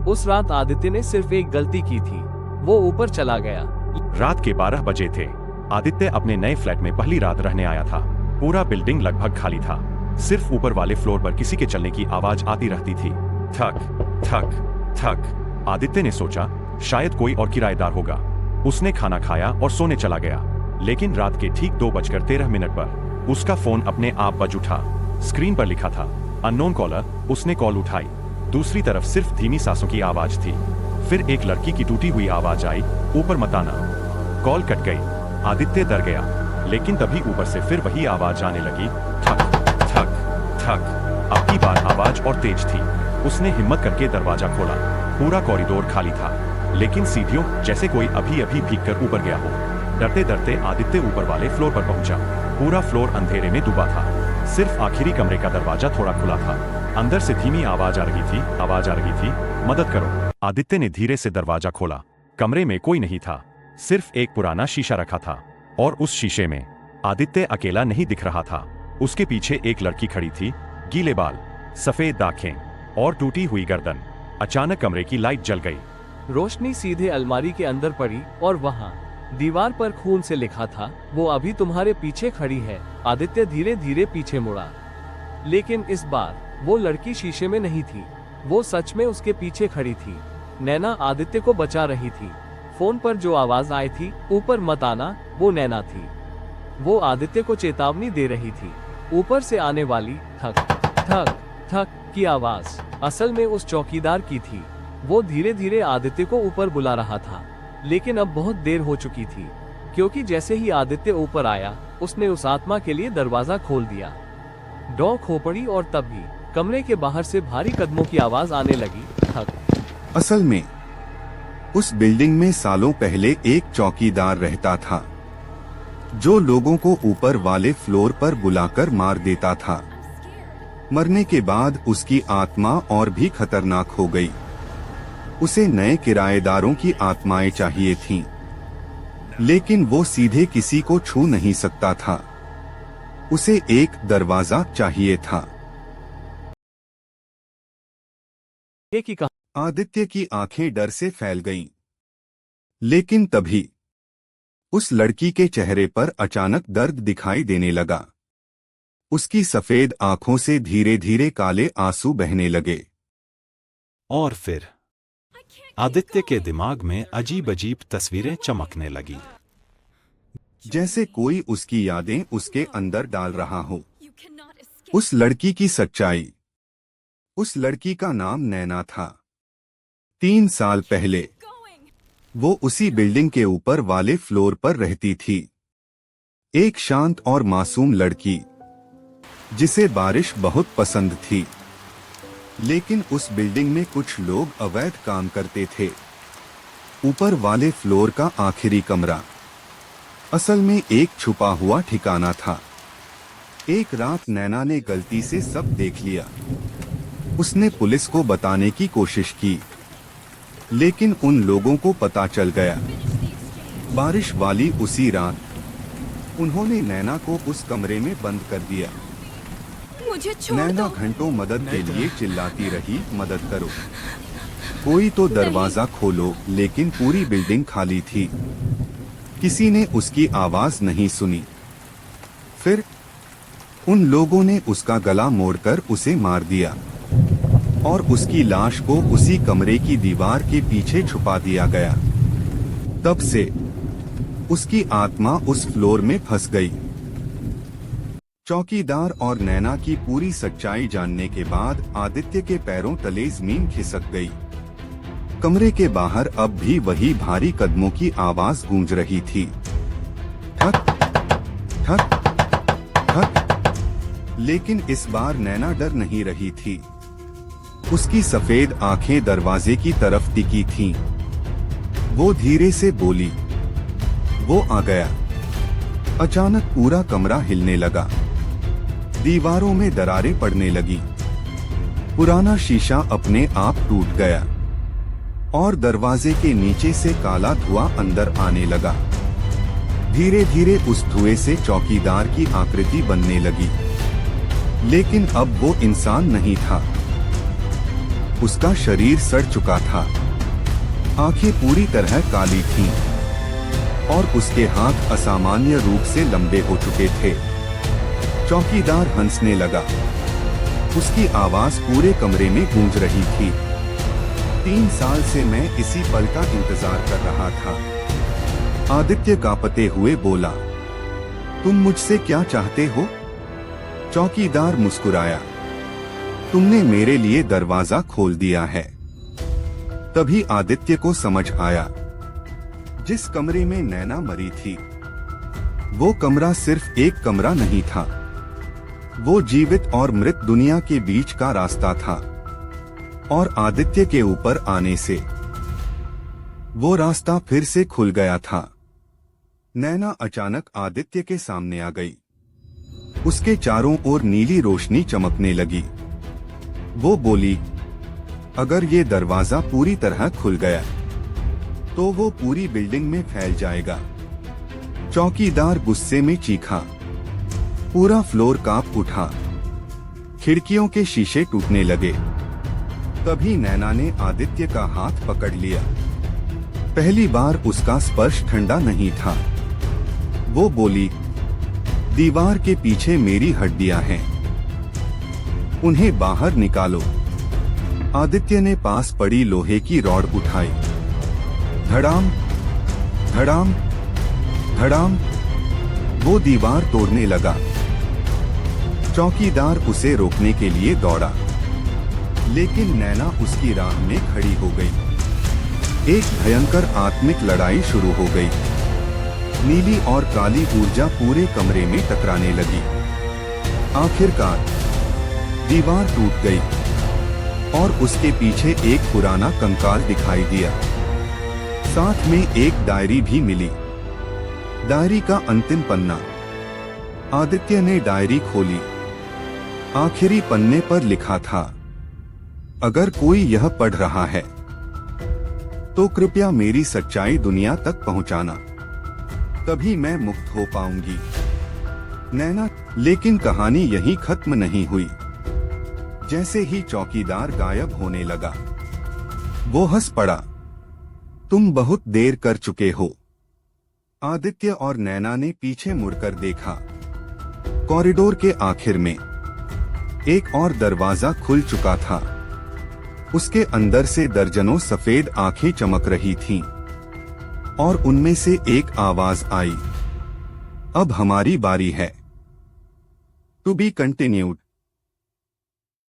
उस रात आदित्य ने सिर्फ एक गलती की थी, वो ऊपर चला गया। रात के 12 बजे थे। आदित्य अपने नए फ्लैट में पहली रात रहने आया था। पूरा बिल्डिंग लगभग खाली था। सिर्फ ऊपर वाले फ्लोर पर किसी के चलने की आवाज आती रहती थी। थक थक थक। आदित्य ने सोचा शायद कोई और किराएदार होगा। उसने खाना खाया और सोने चला गया। लेकिन रात के ठीक 2:13 पर उसका फोन अपने आप बज उठा। स्क्रीन पर लिखा था अननोन कॉलर। उसने कॉल उठाई। दूसरी तरफ सिर्फ धीमी सांसों की आवाज थी। फिर एक लड़की की टूटी हुई आवाज आई, ऊपर मत आना। कॉल कट गई। आदित्य डर गया, लेकिन तभी ऊपर से फिर वही आवाज आने लगी, ठक ठक ठक। अब की बार आवाज और तेज थी। उसने हिम्मत करके दरवाजा खोला। पूरा कॉरिडोर खाली था, लेकिन सीढ़ियों जैसे कोई अभी अभी भीगकर ऊपर गया हो। डरते डरते आदित्य ऊपर वाले फ्लोर पर पहुंचा। पूरा फ्लोर अंधेरे में डूबा था। सिर्फ आखिरी कमरे का दरवाजा थोड़ा खुला था। अंदर से धीमी आवाज आ रही थी, मदद करो। आदित्य ने धीरे से दरवाजा खोला। कमरे में कोई नहीं था। सिर्फ एक पुराना शीशा रखा था, और उस शीशे में आदित्य अकेला नहीं दिख रहा था। उसके पीछे एक लड़की खड़ी थी, गीले बाल, सफेद आंखें और टूटी हुई गर्दन। अचानक कमरे की लाइट जल गई। रोशनी सीधे अलमारी के अंदर पड़ी और वहाँ दीवार पर खून से लिखा था, वो अभी तुम्हारे पीछे खड़ी है। आदित्य धीरे धीरे पीछे मुड़ा, लेकिन इस बार वो लड़की शीशे में नहीं थी। वो सच में उसके पीछे खड़ी थी। नैना आदित्य को बचा रही थी। फोन पर जो आवाज आई थी, ऊपर मत आना, वो नैना थी। वो आदित्य को चेतावनी दे रही थी। ऊपर से आने वाली थक थक थक की आवाज असल में उस चौकीदार की थी। वो धीरे धीरे आदित्य को ऊपर बुला रहा था, लेकिन अब बहुत देर हो चुकी थी, क्योंकि जैसे ही आदित्य ऊपर आया, उसने उस आत्मा के लिए दरवाजा खोल दिया। डॉ खोपड़ी और तभी कमरे के बाहर से भारी कदमों की आवाज आने लगी, थक। असल में उस बिल्डिंग में सालों पहले एक चौकीदार रहता था, जो लोगों को ऊपर वाले फ्लोर पर बुलाकर मार देता था। मरने के बाद उसकी आत्मा और भी खतरनाक हो गई। उसे नए किराएदारों की आत्माएं चाहिए थीं, लेकिन वो सीधे किसी को छू नहीं सकता था। उसे एक दरवाजा चाहिए था। आदित्य की आंखें डर से फैल गईं। लेकिन तभी उस लड़की के चेहरे पर अचानक दर्द दिखाई देने लगा। उसकी सफेद आंखों से धीरे धीरे काले आंसू बहने लगे। और फिर आदित्य के दिमाग में अजीब अजीब तस्वीरें चमकने लगी, जैसे कोई उसकी यादें उसके अंदर डाल रहा हो। उस लड़की की सच्चाई। उस लड़की का नाम नैना था। 3 साल पहले वो उसी बिल्डिंग के ऊपर वाले फ्लोर पर रहती थी। एक शांत और मासूम लड़की, जिसे बारिश बहुत पसंद थी। लेकिन उस बिल्डिंग में कुछ लोग अवैध काम करते थे। ऊपर वाले फ्लोर का आखिरी कमरा असल में एक छुपा हुआ ठिकाना था। एक रात नैना ने गलती से सब देख लिया। उसने पुलिस को बताने की कोशिश की, लेकिन उन लोगों को पता चल गया। बारिश वाली उसी रात उन्होंने नैना को उस कमरे में बंद कर दिया। मुझे छोड़ नैना दो। घंटों मदद के लिए चिल्लाती रही, मदद करो, कोई तो दरवाजा खोलो। लेकिन पूरी बिल्डिंग खाली थी। किसी ने उसकी आवाज नहीं सुनी। फिर उन लोगों ने उसका गला मोड़कर उसे मार दिया और उसकी लाश को उसी कमरे की दीवार के पीछे छुपा दिया गया। तब से उसकी आत्मा उस फ्लोर में फंस गई। चौकीदार और नैना की पूरी सच्चाई जानने के बाद आदित्य के पैरों तले जमीन खिसक गई। कमरे के बाहर अब भी वही भारी कदमों की आवाज गूंज रही थी, ठक ठक ठक। लेकिन इस बार नैना डर नहीं रही थी। उसकी सफेद आंखें दरवाजे की तरफ टिकी थीं। वो धीरे से बोली, वो आ गया। अचानक पूरा कमरा हिलने लगा। दीवारों में दरारें पड़ने लगी। पुराना शीशा अपने आप टूट गया और दरवाजे के नीचे से काला धुआं अंदर आने लगा। धीरे धीरे उस धुएं से चौकीदार की आकृति बनने लगी, लेकिन अब वो इंसान नहीं था। उसका शरीर सड़ चुका था। आंखें पूरी तरह काली थीं और उसके हाथ असामान्य रूप से लंबे हो चुके थे। चौकीदार हंसने लगा। उसकी आवाज पूरे कमरे में गूंज रही थी। 3 साल से मैं इसी पल का इंतजार कर रहा था। आदित्य कांपते हुए बोला, तुम मुझसे क्या चाहते हो? चौकीदार मुस्कुराया, तुमने मेरे लिए दरवाजा खोल दिया है। तभी आदित्य को समझ आया, जिस कमरे में नैना मरी थी, वो कमरा सिर्फ एक कमरा नहीं था। वो जीवित और मृत दुनिया के बीच का रास्ता था। और आदित्य के ऊपर आने से वो रास्ता फिर से खुल गया था। नैना अचानक आदित्य के सामने आ गई। उसके चारों ओर नीली रोशनी चमकने लगी। वो बोली, अगर ये दरवाजा पूरी तरह खुल गया तो वो पूरी बिल्डिंग में फैल जाएगा। चौकीदार गुस्से में चीखा। पूरा फ्लोर कांप उठा। खिड़कियों के शीशे टूटने लगे। तभी नैना ने आदित्य का हाथ पकड़ लिया। पहली बार उसका स्पर्श ठंडा नहीं था। वो बोली, दीवार के पीछे मेरी हड्डियां हैं, उन्हें बाहर निकालो। आदित्य ने पास पड़ी लोहे की रॉड उठाई। धड़ाम धड़ाम धड़ाम, वो दीवार तोड़ने लगा। चौकीदार उसे रोकने के लिए दौड़ा, लेकिन नैना उसकी राह में खड़ी हो गई। एक भयंकर आत्मिक लड़ाई शुरू हो गई। नीली और काली ऊर्जा पूरे कमरे में टकराने लगी। आखिरकार दीवार टूट गई और उसके पीछे एक पुराना कंकाल दिखाई दिया। साथ में एक डायरी भी मिली। डायरी का अंतिम पन्ना। आदित्य ने डायरी खोली। आखिरी पन्ने पर लिखा था, अगर कोई यह पढ़ रहा है तो कृपया मेरी सच्चाई दुनिया तक पहुंचाना, तभी मैं मुक्त हो पाऊंगी। नैना, लेकिन कहानी यहीं खत्म नहीं हुई। जैसे ही चौकीदार गायब होने लगा, वो हंस पड़ा। तुम बहुत देर कर चुके हो। आदित्य और नैना ने पीछे मुड़कर देखा। कॉरिडोर के आखिर में एक और दरवाजा खुल चुका था। उसके अंदर से दर्जनों सफेद आंखें चमक रही थीं और उनमें से एक आवाज आई, अब हमारी बारी है। To be continued.